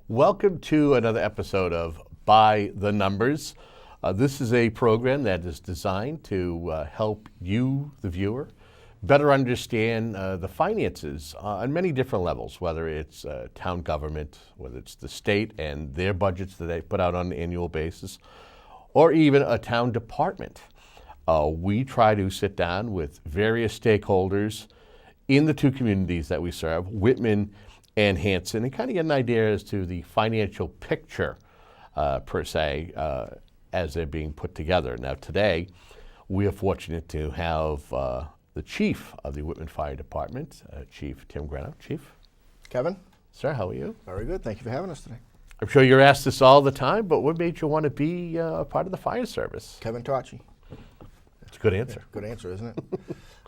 Welcome to another episode of By the Numbers. This is a program that is designed to help you, the viewer, better understand the finances on many different levels, whether it's town government, whether it's the state and their budgets that they put out on an annual basis, or even a town department. We try to sit down with various stakeholders in the two communities that we serve, Whitman and Hanson, and kind of get an idea as to the financial picture, per se, as they're being put together. Now today, we are fortunate to have the chief of the Whitman Fire Department, Chief Tim Grenno. Chief. Kevin. Sir, how are you? Very good. Thank you for having us today. I'm sure you're asked this all the time, but what made you want to be a part of the fire service? Kevin Tachi. That's a good answer. Yeah, good answer, isn't it?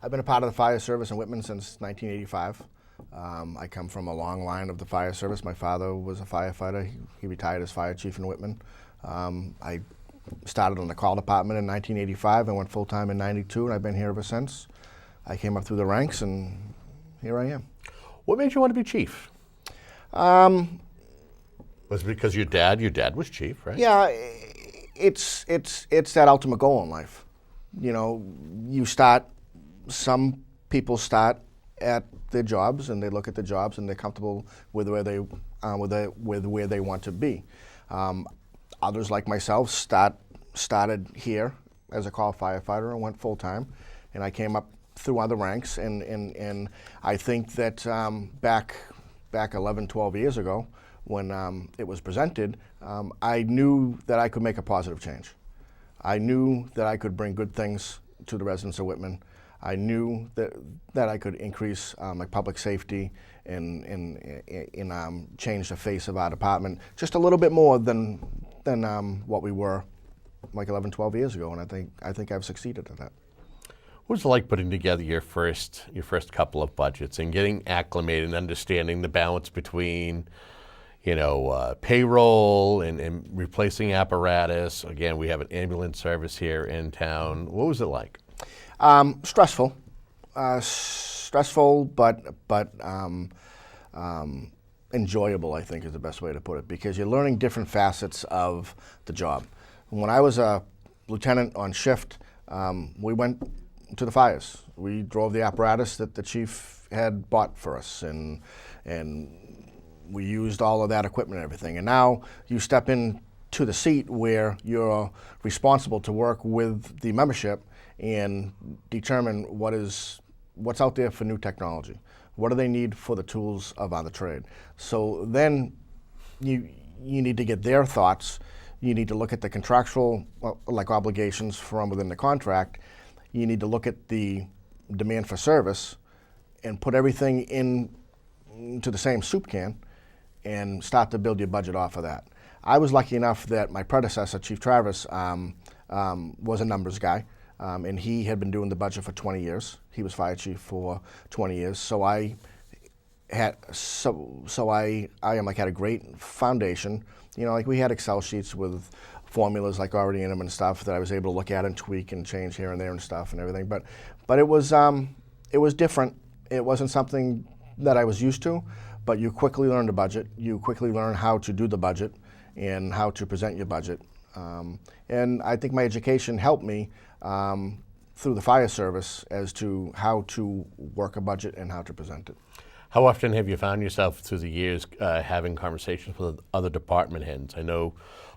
I've been a part of the fire service in Whitman since 1985. I come from a long line of the fire service. My father was a firefighter. He retired as fire chief in Whitman. I started on the call department in 1985 and went full-time in 92, and I've been here ever since. I came up through the ranks, and here I am. What made you want to be chief? Was it because your dad was chief, right? Yeah, it's that ultimate goal in life. You know, some people start at their jobs, and they look at the jobs, and they're comfortable with where they where they want to be. Others, like myself, started here as a call firefighter and went full time, and I came up through other ranks. And I think that back 11, 12 years ago, when it was presented, I knew that I could make a positive change. I knew that I could bring good things to the residents of Whitman. I knew that I could increase my public safety and change the face of our department just a little bit more than what we were like 11, 12 years ago, and I think I've succeeded at that. What was it like putting together your first couple of budgets and getting acclimated and understanding the balance between, payroll and replacing apparatus? Again, we have an ambulance service here in town. What was it like? Stressful, but enjoyable, I think, is the best way to put it, because you're learning different facets of the job. When I was a lieutenant on shift, we went to the fires. We drove the apparatus that the chief had bought for us, and we used all of that equipment and everything. And now you step into the seat where you're responsible to work with the membership and determine what's out there for new technology. What do they need for the tools of the trade? So then you need to get their thoughts. You need to look at the contractual obligations from within the contract. You need to look at the demand for service and put everything into the same soup can and start to build your budget off of that. I was lucky enough that my predecessor, Chief Travis, was a numbers guy. And he had been doing the budget for 20 years. He was fire chief for 20 years. So I had a great foundation. We had Excel sheets with formulas already in them and stuff that I was able to look at and tweak and change here and there and stuff and everything. But it was different. It wasn't something that I was used to. But you quickly learn the budget. You quickly learn how to do the budget and how to present your budget. And I think my education helped me through the fire service as to how to work a budget and how to present it. How often have you found yourself through the years having conversations with other department heads? I know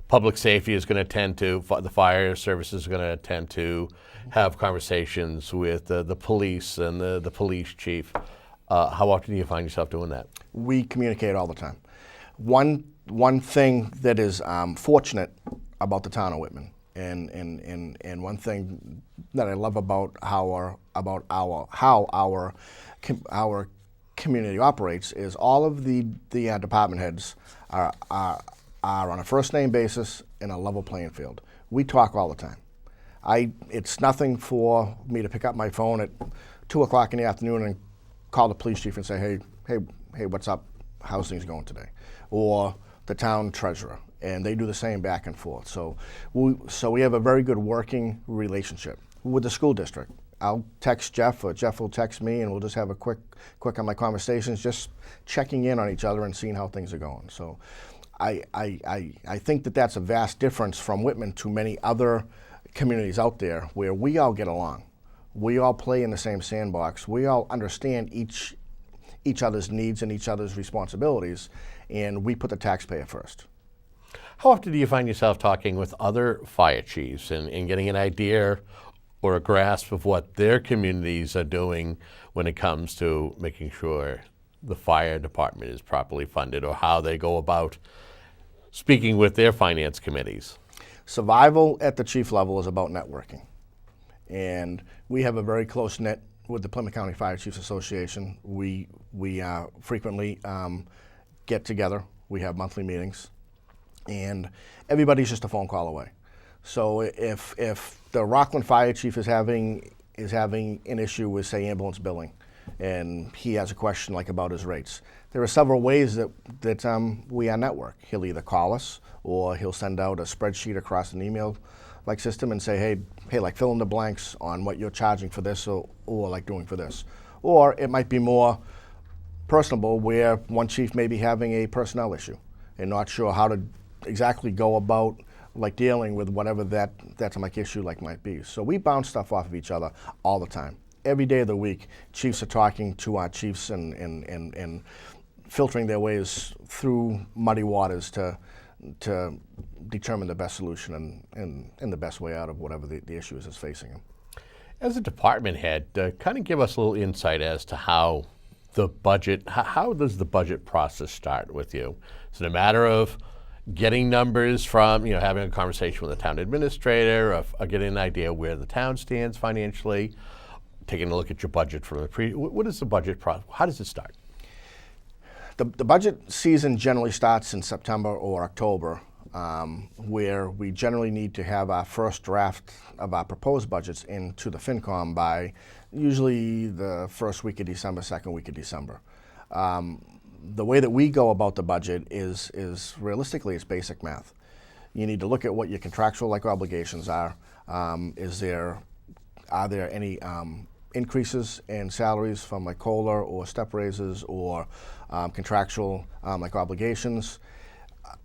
public safety is going to tend to, the fire service is going to tend to have conversations with the police and the police chief. How often do you find yourself doing that? We communicate all the time. One thing that is fortunate about the town of Whitman, and one thing that I love about how our community operates is all of the department heads are on a first name basis in a level playing field. We talk all the time. It's nothing for me to pick up my phone at 2:00 in the afternoon and call the police chief and say, hey, what's up? How's things going today? Or the town treasurer, and they do the same back and forth. So we have a very good working relationship with the school district. I'll text Jeff, or Jeff will text me, and we'll just have a quick on my conversations, just checking in on each other and seeing how things are going. So I think that that's a vast difference from Whitman to many other communities out there where we all get along. We all play in the same sandbox. We all understand each other's needs and each other's responsibilities, and we put the taxpayer first. How often do you find yourself talking with other fire chiefs and getting an idea or a grasp of what their communities are doing when it comes to making sure the fire department is properly funded, or how they go about speaking with their finance committees? Survival at the chief level is about networking. And we have a very close knit with the Plymouth County Fire Chiefs Association. We frequently get together. We have monthly meetings, and everybody's just a phone call away. So if the Rockland Fire Chief is having an issue with, say, ambulance billing, and he has a question like about his rates, there are several ways that we network. He'll either call us, or he'll send out a spreadsheet across an email like system and say, hey, like fill in the blanks on what you're charging for this, or like doing for this. Or it might be more personable, where one chief may be having a personnel issue and not sure how to exactly go about like dealing with whatever that's like issue like might be. So we bounce stuff off of each other all the time. Every day of the week, chiefs are talking to our chiefs and filtering their ways through muddy waters to determine the best solution and the best way out of whatever the issue is that's facing them. As a department head, kind of give us a little insight as to how the budget, how does the budget process start with you? Is it a matter of getting numbers from, having a conversation with the town administrator, or getting an idea where the town stands financially, taking a look at your budget from the what is the budget process? How does it start? The budget season generally starts in September or October, where we generally need to have our first draft of our proposed budgets into the FinCom by usually the first week of December, second week of December. The way that we go about the budget is realistically, it's basic math. You need to look at what your contractual like obligations are. Are there any increases in salaries from like COLA or step raises or contractual like obligations?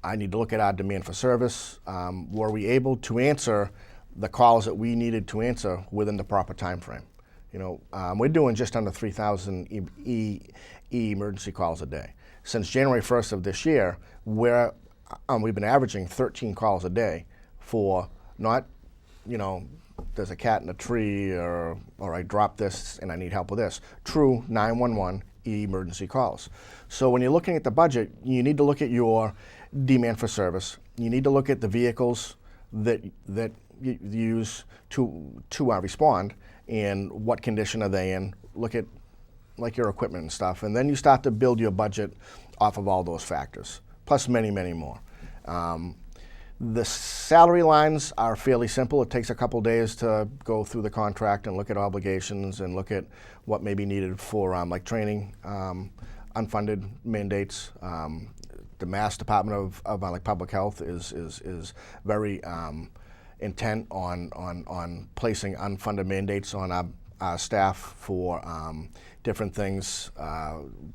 I need to look at our demand for service. Were we able to answer the calls that we needed to answer within the proper time frame? We're doing just under 3,000 emergency calls a day. Since January 1st of this year, we've been averaging 13 calls a day for not, there's a cat in a tree, or I dropped this and I need help with this. True 911 emergency calls. So when you're looking at the budget, you need to look at your demand for service. You need to look at the vehicles that you use to respond, and what condition are they in. Look at like your equipment and stuff, and then you start to build your budget off of all those factors, plus many, many more. The salary lines are fairly simple. It takes a couple days to go through the contract and look at obligations and look at what may be needed for like training, unfunded mandates. The Mass Department of like Public Health is very intent on placing unfunded mandates on our staff for different things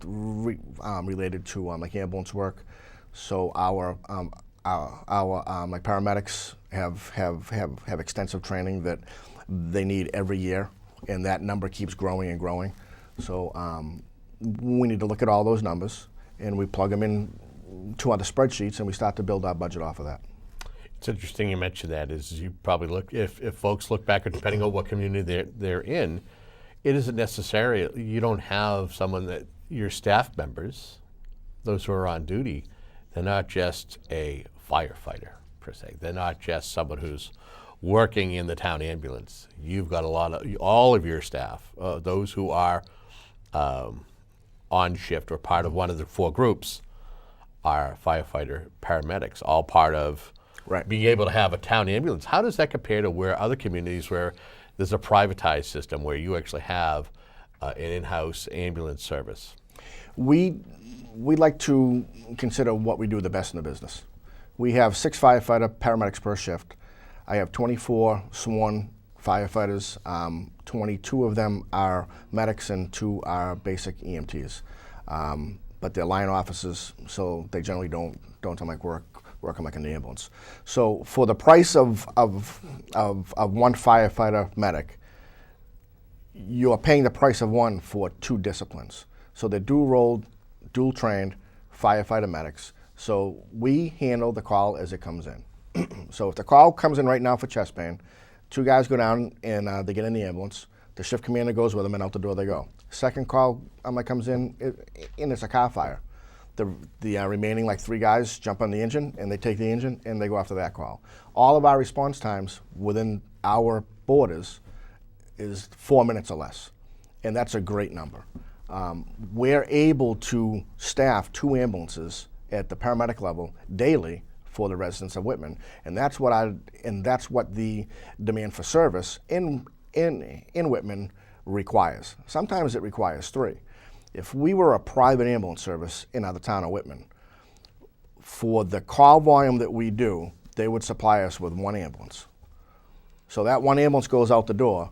related to like ambulance work. So our like paramedics have extensive training that they need every year, and that number keeps growing and growing. So we need to look at all those numbers, and we plug them in to other spreadsheets, and we start to build our budget off of that. It's interesting you mentioned that. Is you probably look, if folks look back, depending on what community they're in, it isn't necessary. You don't have someone that your staff members, those who are on duty, they're not just a firefighter per se. They're not just someone who's working in the town ambulance. You've got all of your staff, those who are on shift or part of one of the four groups, are firefighter paramedics, all part of being able to have a town ambulance. How does that compare to where other communities where there's a privatized system where you actually have an in-house ambulance service? We like to consider what we do the best in the business. We have 6 firefighter paramedics per shift. I have 24 sworn firefighters. 22 of them are medics and 2 are basic EMTs. but they're line officers, so they generally don't work in the ambulance. So for the price of one firefighter medic, you are paying the price of one for two disciplines. So they're dual trained firefighter medics. So we handle the call as it comes in. So if the call comes in right now for chest pain, two guys go down and they get in the ambulance. The shift commander goes with them, and out the door they go. Second call comes in, and it's a car fire. The remaining like three guys jump on the engine, and they take the engine, and they go after that call. All of our response times within our borders is 4 minutes or less, and that's a great number. We're able to staff two ambulances at the paramedic level daily for the residents of Whitman, and that's what the demand for service in Whitman requires. Sometimes it requires three. If we were a private ambulance service in the town of Whitman, for the call volume that we do, they would supply us with one ambulance. So that one ambulance goes out the door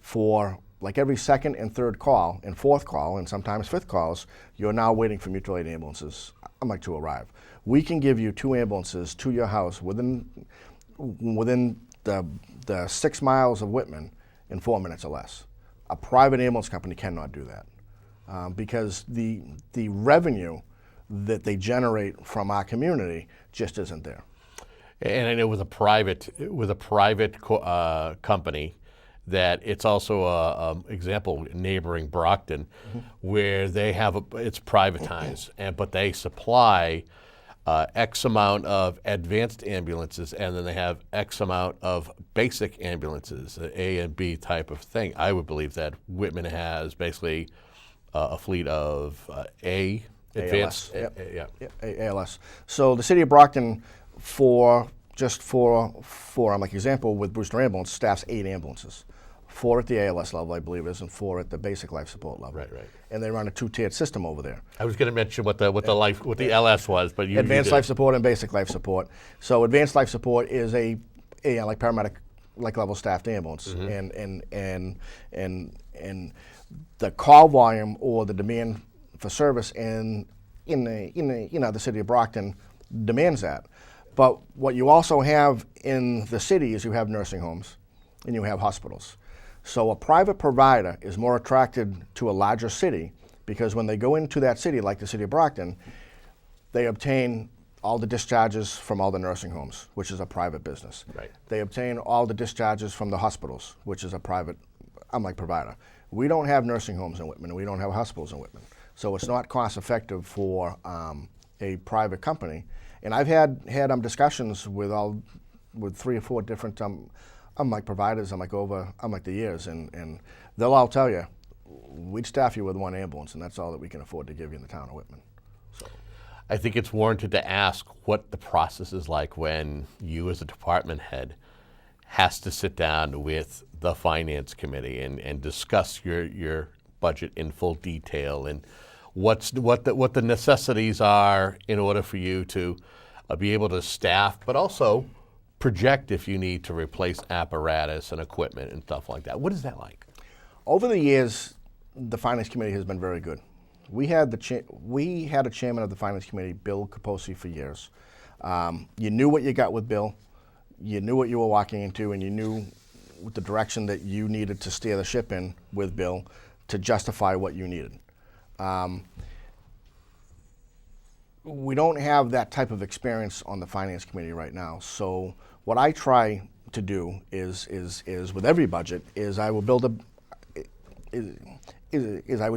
for like every second and third call and fourth call and sometimes fifth calls, you're now waiting for mutual aid ambulances to arrive. We can give you two ambulances to your house within the 6 miles of Whitman in 4 minutes or less. A private ambulance company cannot do that because the revenue that they generate from our community just isn't there. And I know with a private company, that it's also a example neighboring Brockton, where they have it's privatized, but they supply X amount of advanced ambulances, and then they have X amount of basic ambulances, A and B type of thing. I would believe that Whitman has basically a fleet of A advanced, ALS. So the city of Brockton, for example, with Brewster Ambulance, staffs 8 ambulances. 4 at the ALS level, I believe it is, and 4 at the basic life support level. Right. And they run a 2-tiered system over there. I was going to mention what the LS was, but you advanced life support and basic life support. So advanced life support is a like paramedic like level staffed ambulance, and the call volume or the demand for service in the city of Brockton demands that. But what you also have in the city is you have nursing homes and you have hospitals. So a private provider is more attracted to a larger city because when they go into that city, like the city of Brockton, they obtain all the discharges from all the nursing homes, which is a private business. Right. They obtain all the discharges from the hospitals, which is a private provider. We don't have nursing homes in Whitman, and we don't have hospitals in Whitman. So it's not cost effective for a private company. And I've had discussions with 3 or 4 different providers over the years, and they'll all tell you, we'd staff you with 1 ambulance, and that's all that we can afford to give you in the town of Whitman. So I think it's warranted to ask what the process is like when you as a department head has to sit down with the finance committee and discuss your budget in full detail, and what the necessities are in order for you to be able to staff, but also project if you need to replace apparatus and equipment and stuff like that. What is that like? Over the years, the finance committee has been very good. We had a chairman of the finance committee, Bill Kaposi, for years. You knew what you got with Bill. You knew what you were walking into, and you knew the direction that you needed to steer the ship in with Bill to justify what you needed. We don't have that type of experience on the finance committee right now. So what I try to do is with every budget is I will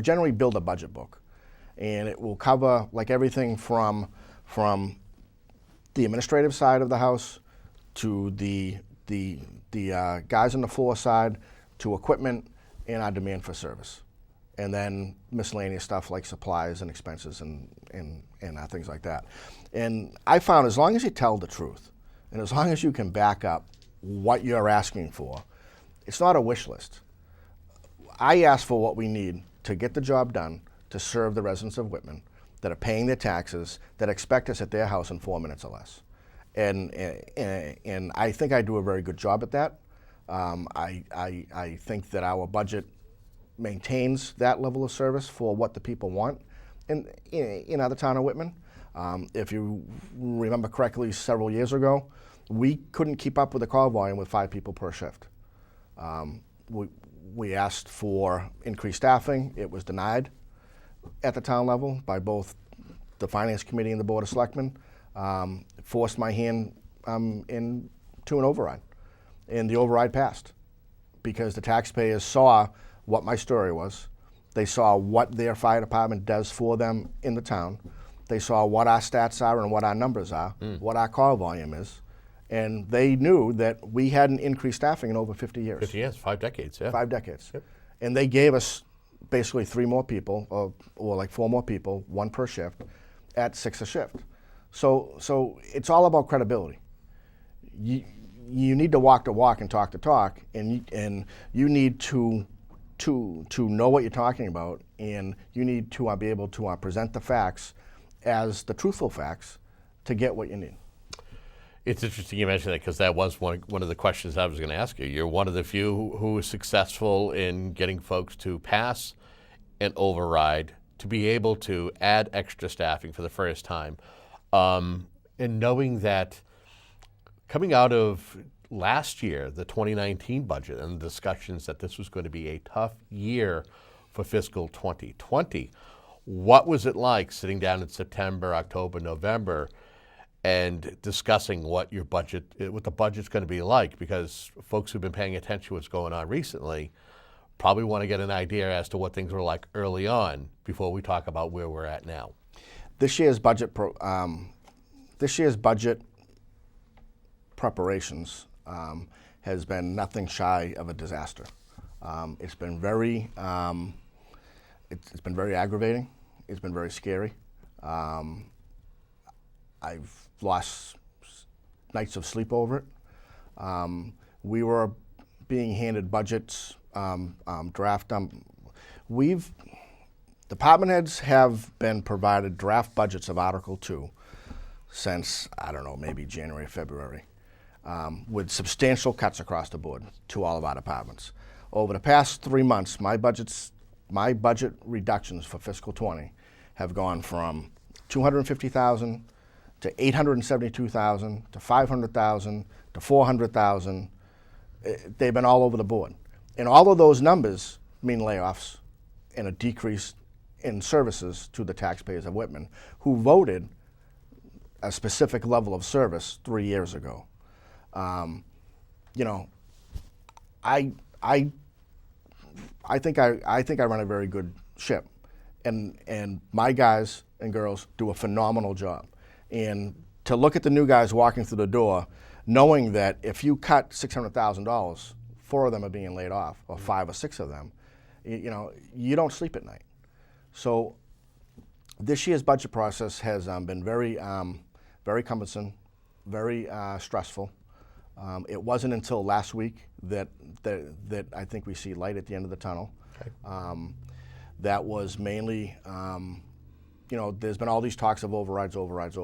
generally build a budget book, and it will cover like everything from the administrative side of the house to the guys on the floor side to equipment and our demand for service, and then miscellaneous stuff like supplies and expenses and things like that. And I found as long as you tell the truth and as long as you can back up what you're asking for, it's not a wish list. I ask for what we need to get the job done to serve the residents of Whitman that are paying their taxes, that expect us at their house in 4 minutes or less. And I think I do a very good job at that. I think that our budget maintains that level of service for what the people want. in the town of Whitman. If you remember correctly, several years ago, we couldn't keep up with the call volume with 5 people per shift. We asked for increased staffing. It was denied at the town level by both the Finance Committee and the Board of Selectmen. Forced my hand into an override, and the override passed because the taxpayers saw what my story was. They saw what their fire department does for them in the town. They saw what our stats are and what our numbers are, what our call volume is, and they knew that we hadn't increased staffing in over 50 years. 50 years, 5 decades, yeah. 5 decades. Yep. And they gave us basically 3 more people, or like 4 more people, 1 per shift, at 6 a shift. So it's all about credibility. You need to walk the walk and talk the talk, and you need to know what you're talking about, and you need to be able to present the facts as the truthful facts to get what you need. It's interesting you mentioned that because that was one of the questions I was going to ask you. You're one of the few who was successful in getting folks to pass an override, to be able to add extra staffing for the first time, and knowing that coming out of last year, the 2019 budget, and the discussions that this was going to be a tough year for fiscal 2020, what was it like sitting down in September, October, November, and discussing what the budget's going to be like? Because folks who've been paying attention to what's going on recently probably want to get an idea as to what things were like early on before we talk about where we're at now. This year's budget preparations has been nothing shy of a disaster. It's been very it's been very aggravating. It's been very scary. I've lost nights of sleep over it. We were being handed budgets, draft. Department heads have been provided draft budgets of Article 2 since, I don't know, maybe January, February, with substantial cuts across the board to all of our departments. Over the past 3 months, my budget reductions for fiscal 20 have gone from $250,000 to $872,000 to $500,000 to $400,000. They've been all over the board. And all of those numbers mean layoffs and a decrease in services to the taxpayers of Whitman, who voted a specific level of service 3 years ago. I think I run a very good ship, and my guys and girls do a phenomenal job. And to look at the new guys walking through the door, knowing that if you cut $600,000, 4 of them are being laid off, or 5 or 6 of them, you don't sleep at night. So this year's budget process has been very cumbersome, very stressful. It wasn't until last week that I think we see light at the end of the tunnel. Okay. That was mainly, there's been all these talks of overrides. Overrides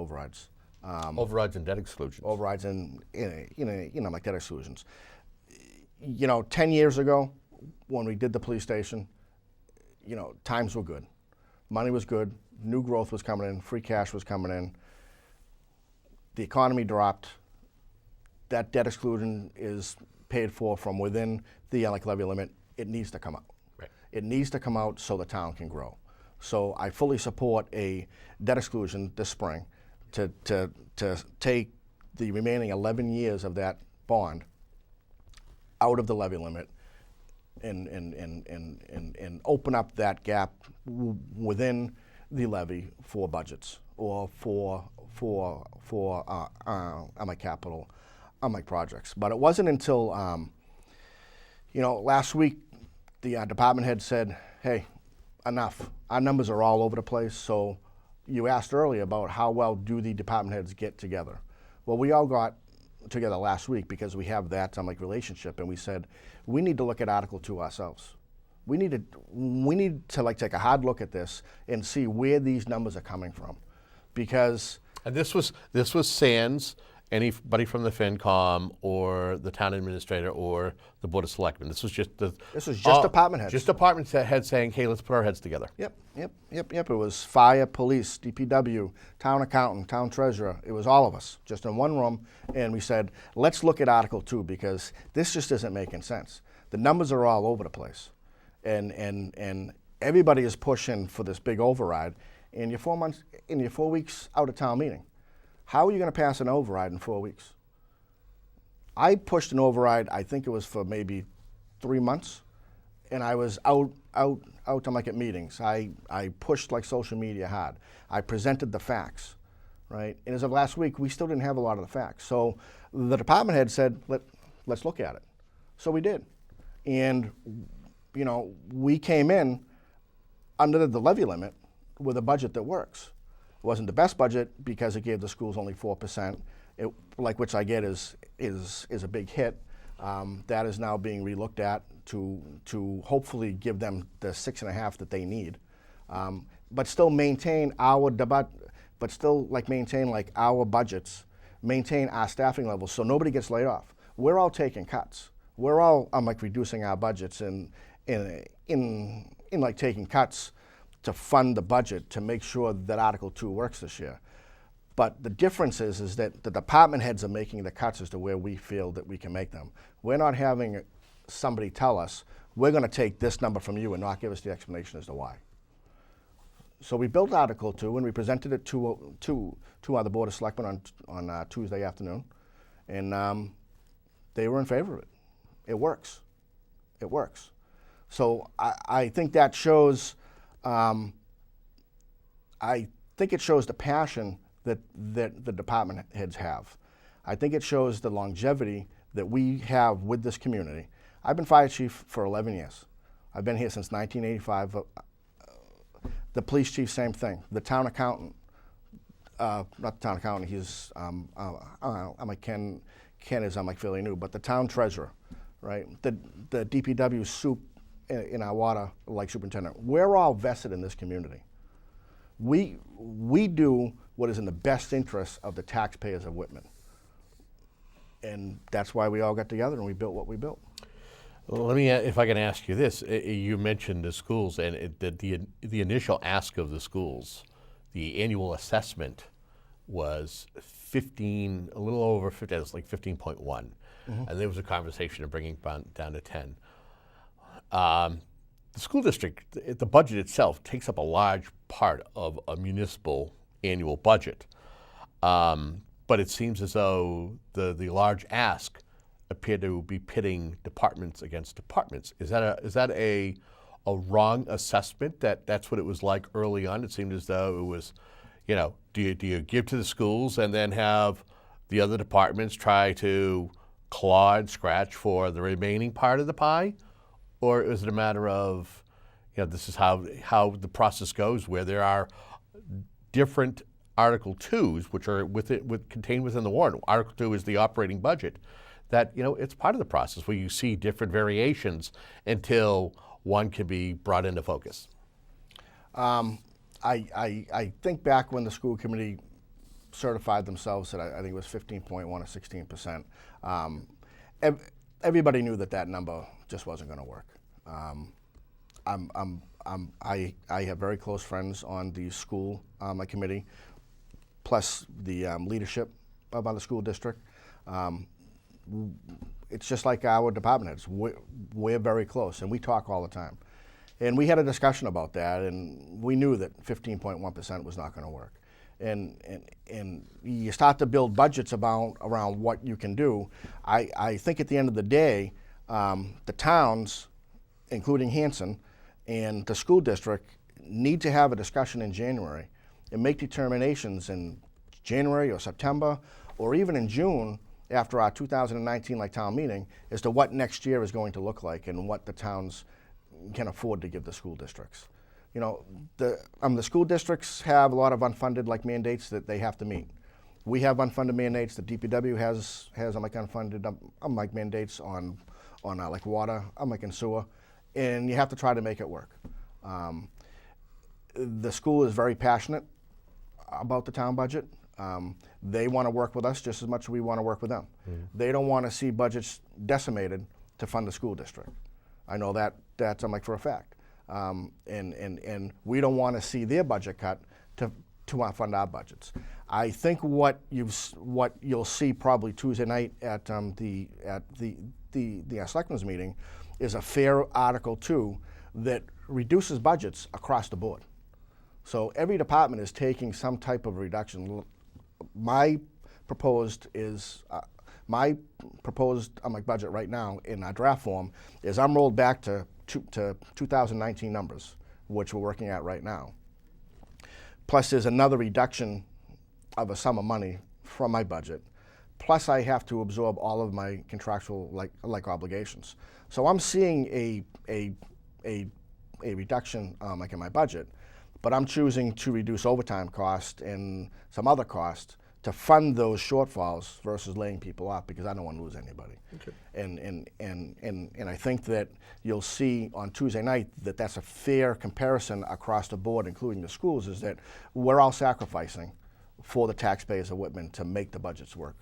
and debt exclusions. Overrides and, like debt exclusions. 10 years ago, when we did the police station, times were good. Money was good. New growth was coming in. Free cash was coming in. The economy dropped. That debt exclusion is paid for from within the levy limit. It needs to come out. Right. It needs to come out so the town can grow. So I fully support a debt exclusion this spring to take the remaining 11 years of that bond out of the levy limit and open up that gap within the levy for budgets or for unlike capital, unlike projects. But it wasn't until last week the department head said, "Hey, enough. Our numbers are all over the place." So you asked earlier about how well do the department heads get together. Well, we all got together last week because we have that relationship, and we said we need to look at Article 2 ourselves. We need to take a hard look at this and see where these numbers are coming from, because and this was sans anybody from the FinCom or the town administrator or the Board of Selectmen. This was just department heads. Just department heads saying, hey, let's put our heads together. Yep. It was fire, police, DPW, town accountant, town treasurer. It was all of us, just in one room. And we said, let's look at Article 2 because this just isn't making sense. The numbers are all over the place. And everybody is pushing for this big override. And you're 4 weeks out of town meeting. How are you going to pass an override in 4 weeks? I pushed an override, I think it was for maybe 3 months, and I was out to like at meetings. I pushed like social media hard. I presented the facts, right? And as of last week, we still didn't have a lot of the facts. So the department head said, let's look at it. So we did. And, you know, we came in under the levy limit with a budget that works. It wasn't the best budget because it gave the schools only 4%, which I get is a big hit. That is now being relooked at to hopefully give them the 6.5 that they need, but still maintain our maintain like our budgets, maintain our staffing levels so nobody gets laid off. We're all taking cuts. We're all like reducing our budgets and in like taking cuts to fund the budget to make sure that Article 2 works this year. But the difference is that the department heads are making the cuts as to where we feel that we can make them. We're not having somebody tell us, we're going to take this number from you and not give us the explanation as to why. So we built Article 2 and we presented it to the Board of Selectmen on Tuesday afternoon. And they were in favor of it. It works. It works. So I think that shows, I think it shows the passion that the department heads have. I think it shows the longevity that we have with this community. I've been fire chief for 11 years. I've been here since 1985. The police chief, same thing. The town accountant, not the town accountant, he's, I'm like Ken is, I'm like fairly new, but the town treasurer, right? The DPW soup in our water, like superintendent. We're all vested in this community. We do what is in the best interest of the taxpayers of Whitman. And that's why we all got together and we built what we built. Well, let me, if I can ask you this. You mentioned the schools and the initial ask of the schools, the annual assessment was a little over 15, it was like 15.1. Mm-hmm. And there was a conversation of bringing it down to 10. The school district, the budget itself takes up a large part of a municipal annual budget. But it seems as though the large ask appear to be pitting departments against departments. Is that a wrong assessment that's what it was like early on? It seemed as though it was, you know, do you give to the schools and then have the other departments try to claw and scratch for the remaining part of the pie? Or is it a matter of, you know, this is how the process goes, where there are different Article 2s, which are contained within the warrant. Article 2 is the operating budget. That, you know, it's part of the process where you see different variations until one can be brought into focus. I think back when the school committee certified themselves at, I think it was 15.1 or 16%. Everybody knew that number just wasn't going to work. I have very close friends on the school committee, plus the leadership of the school district. It's just like our department heads. We're very close, and we talk all the time. And we had a discussion about that, and we knew that 15.1% was not going to work. And you start to build budgets around what you can do. I think at the end of the day, the towns, including Hanson, and the school district need to have a discussion in January and make determinations in January or September or even in June after our 2019 town meeting as to what next year is going to look like and what the towns can afford to give the school districts. You know, the school districts have a lot of unfunded mandates that they have to meet. We have unfunded mandates. The DPW has unfunded mandates on water, and sewer, and you have to try to make it work. The school is very passionate about the town budget. They want to work with us just as much as we want to work with them. They don't want to see budgets decimated to fund the school district. I know that's I'm like for a fact. And we don't want to see their budget cut to fund our budgets. I think what you'll see probably Tuesday night at the selectmen's meeting is a fair Article 2 that reduces budgets across the board. So every department is taking some type of reduction. My proposed budget right now in our draft form is I'm rolled back to 2019 numbers, which we're working at right now. Plus there's another reduction of a sum of money from my budget. Plus I have to absorb all of my contractual like obligations. So I'm seeing a reduction like in my budget, but I'm choosing to reduce overtime cost and some other cost to fund those shortfalls versus laying people off because I don't want to lose anybody. Okay. And I think that you'll see on Tuesday night that that's a fair comparison across the board, including the schools, is that we're all sacrificing for the taxpayers of Whitman to make the budgets work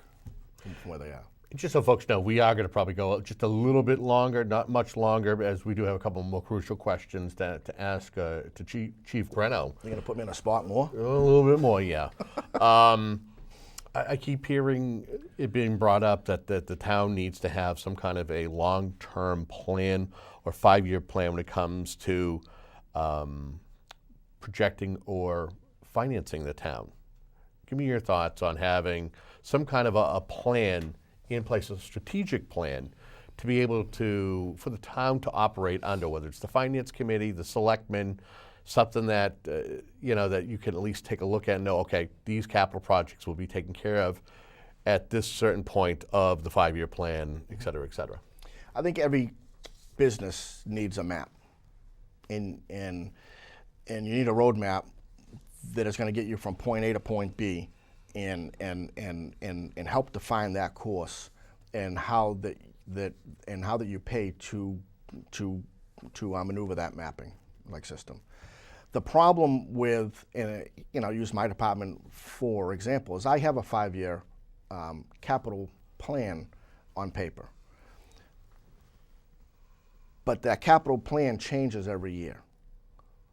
from where they are. Just so folks know, we are going to probably go just a little bit longer, not much longer, as we do have a couple more crucial questions to ask to Chief Grenno. You're going to put me in a spot more? A little bit more, yeah. I keep hearing it being brought up that the town needs to have some kind of a long-term plan or 5-year plan when it comes to projecting or financing the town. Give me your thoughts on having some kind of a plan in place, a strategic plan to be able to, for the town to operate under, whether it's the finance committee, the selectmen, something that, that you can at least take a look at and know, okay, these capital projects will be taken care of at this certain point of the 5-year plan, et cetera, et cetera. I think every business needs a map. And you need a roadmap that is going to get you from point A to point B and help define that course and how that you pay to maneuver that mapping system. The problem with, use my department for example, is I have a 5-year capital plan on paper. But that capital plan changes every year.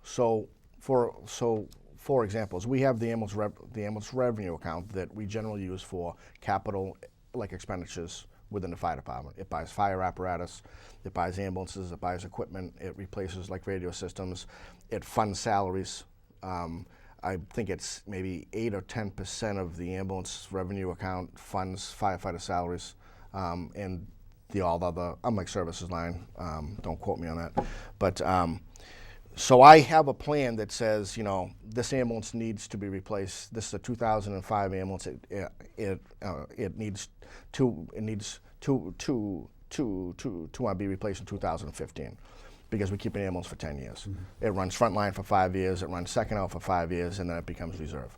So for examples, we have the ambulance revenue account that we generally use for capital expenditures within the fire department. It buys fire apparatus, it buys ambulances, it buys equipment, it replaces radio systems, it funds salaries. I think it's maybe 8 or 10% of the ambulance revenue account funds firefighter salaries, and all the other services line. Don't quote me on that, but so I have a plan that says, this ambulance needs to be replaced. This is a 2005 ambulance. It needs to be replaced in 2015 because we keep an ambulance for 10 years. Mm-hmm. It runs frontline for 5 years. It runs second out for 5 years, and then it becomes reserve.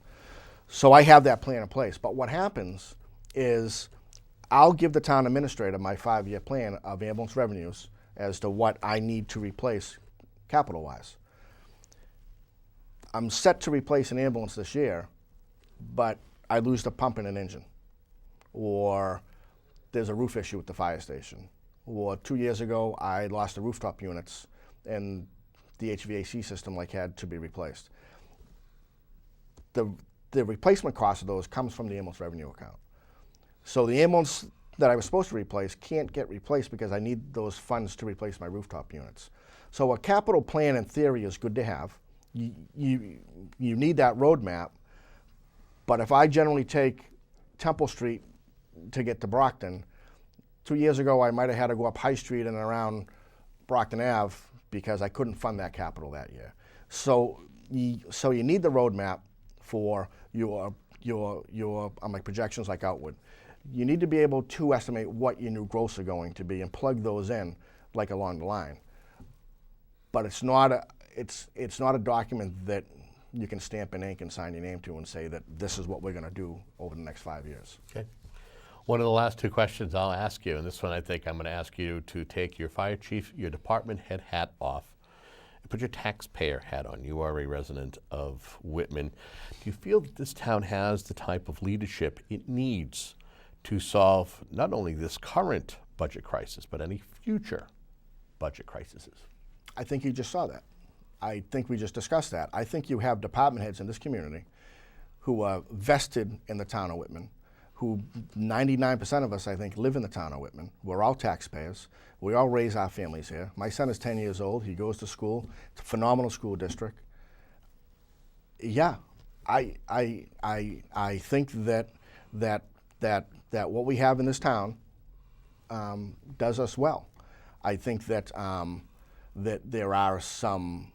So I have that plan in place. But what happens is I'll give the town administrator my 5-year plan of ambulance revenues as to what I need to replace capital-wise. I'm set to replace an ambulance this year, but I lose the pump in an engine, or there's a roof issue at the fire station, or 2 years ago I lost the rooftop units and the HVAC system had to be replaced. The replacement cost of those comes from the ambulance revenue account. So the ambulance that I was supposed to replace can't get replaced because I need those funds to replace my rooftop units. So a capital plan in theory is good to have. You need that roadmap, but if I generally take Temple Street to get to Brockton, 2 years ago I might have had to go up High Street and around Brockton Ave because I couldn't fund that capital that year. So you need the roadmap for your projections outward. You need to be able to estimate what your new growths are going to be and plug those in along the line. But it's not a document that you can stamp in ink and sign your name to and say that this is what we're going to do over the next 5 years. Okay. One of the last 2 questions I'll ask you, and this one I think I'm going to ask you to take your fire chief, your department head hat off, Put your taxpayer hat on. You are a resident of Whitman. Do you feel that this town has the type of leadership it needs to solve not only this current budget crisis, but any future budget crises? I think you just saw that. I think we just discussed that. I think you have department heads in this community who are vested in the town of Whitman, who 99% of us, I think, live in the town of Whitman. We're all taxpayers. We all raise our families here. My son is 10 years old. He goes to school. It's a phenomenal school district. Yeah, I think that what we have in this town does us well. I think that that there are some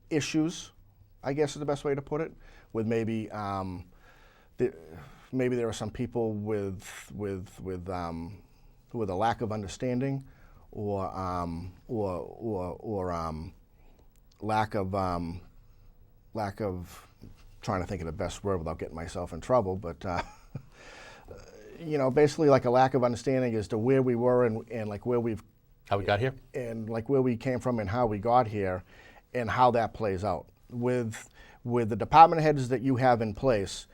issues, I guess is the best way to put it, with maybe maybe there are some people with a lack of understanding or lack of trying to think of the best word without getting myself in trouble, but you know, basically like a lack of understanding as to where we were and like where we've How we got here? and like where we came from and how we got here and how that plays out. With the department heads that you have in place,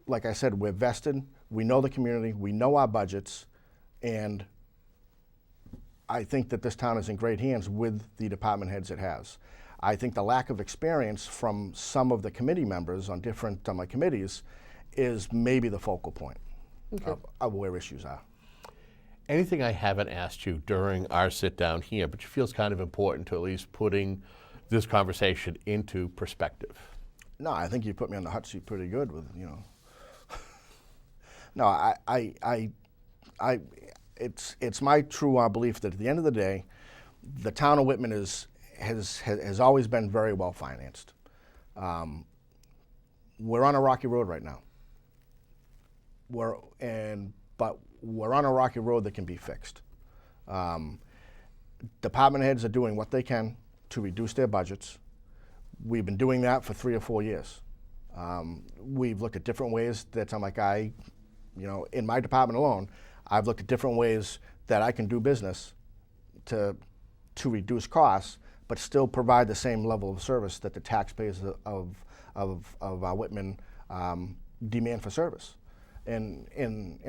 like I said, we're vested, we know the community, we know our budgets, and I think that this town is in great hands with the department heads it has. I think the lack of experience from some of the committee members on different committees is maybe the focal point of where issues are. Anything I haven't asked you during our sit down here, but you feel is kind of important to at least putting this conversation into perspective? No, I think you put me on the hot seat pretty good with, you know. No, it's my true belief that at the end of the day, the town of Whitman has always been very well financed. We're on a rocky road right now. But we're on a rocky road that can be fixed. Department heads are doing what they can to reduce their budgets. We've been doing that for 3 or 4 years. We've looked at different ways that you know, in my department alone, I've looked at different ways that I can do business to reduce costs, but still provide the same level of service that the taxpayers of Whitman demand for service. And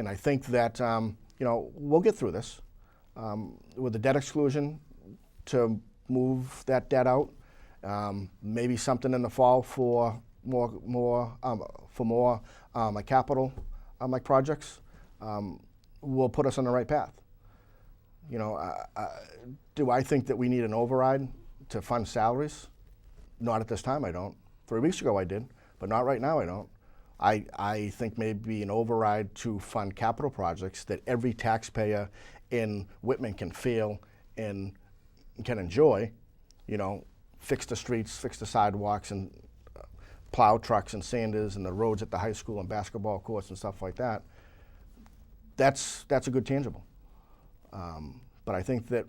I think that you know, we'll get through this with the debt exclusion to move that debt out. Maybe something in the fall for more capital like projects will put us on the right path. You know, do I think that we need an override to fund salaries? Not at this time, I don't. 3 weeks ago I did, but not right now, I don't. I think maybe an override to fund capital projects that every taxpayer in Whitman can feel and can enjoy, you know, fix the streets, fix the sidewalks, and plow trucks and sanders and the roads at the high school and basketball courts and stuff like that. That's a good tangible. But I think that,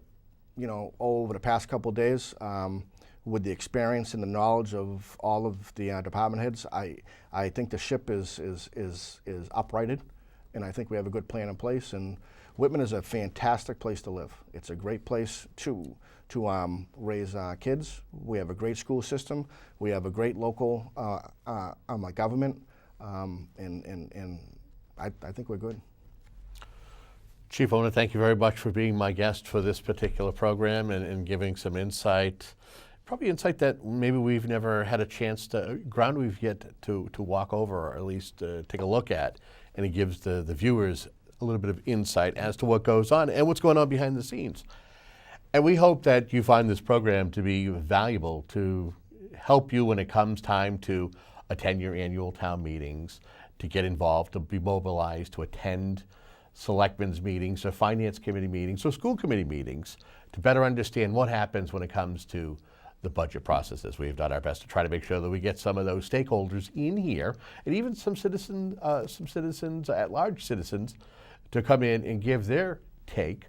you know, over the past couple of days, with the experience and the knowledge of all of the department heads, I think the ship is uprighted, and I think we have a good plan in place. And Whitman is a fantastic place to live. It's a great place to raise kids. We have a great school system. We have a great local government, and I think we're good. Chief, I want to thank you very much for being my guest for this particular program and giving some insight, probably insight that maybe we've never had a chance to, ground we've yet to walk over, or at least take a look at, and it gives the viewers a little bit of insight as to what goes on and what's going on behind the scenes. And we hope that you find this program to be valuable to help you when it comes time to attend your annual town meetings, to get involved, to be mobilized, to attend selectmen's meetings or finance committee meetings or school committee meetings, to better understand what happens when it comes to the budget processes. We've done our best to try to make sure that we get some of those stakeholders in here, and even some citizens at large citizens, to come in and give their take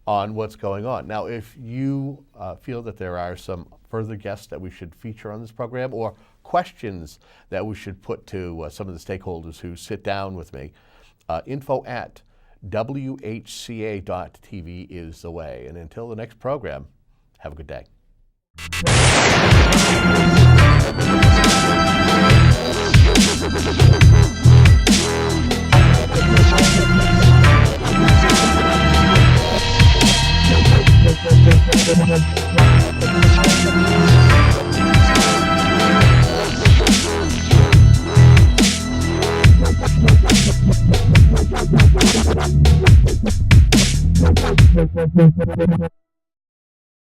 on what's going on. Now, if you feel that there are some further guests that we should feature on this program, or questions that we should put to some of the stakeholders who sit down with me, info@WHCA.tv is the way. And until the next program, Have a good day.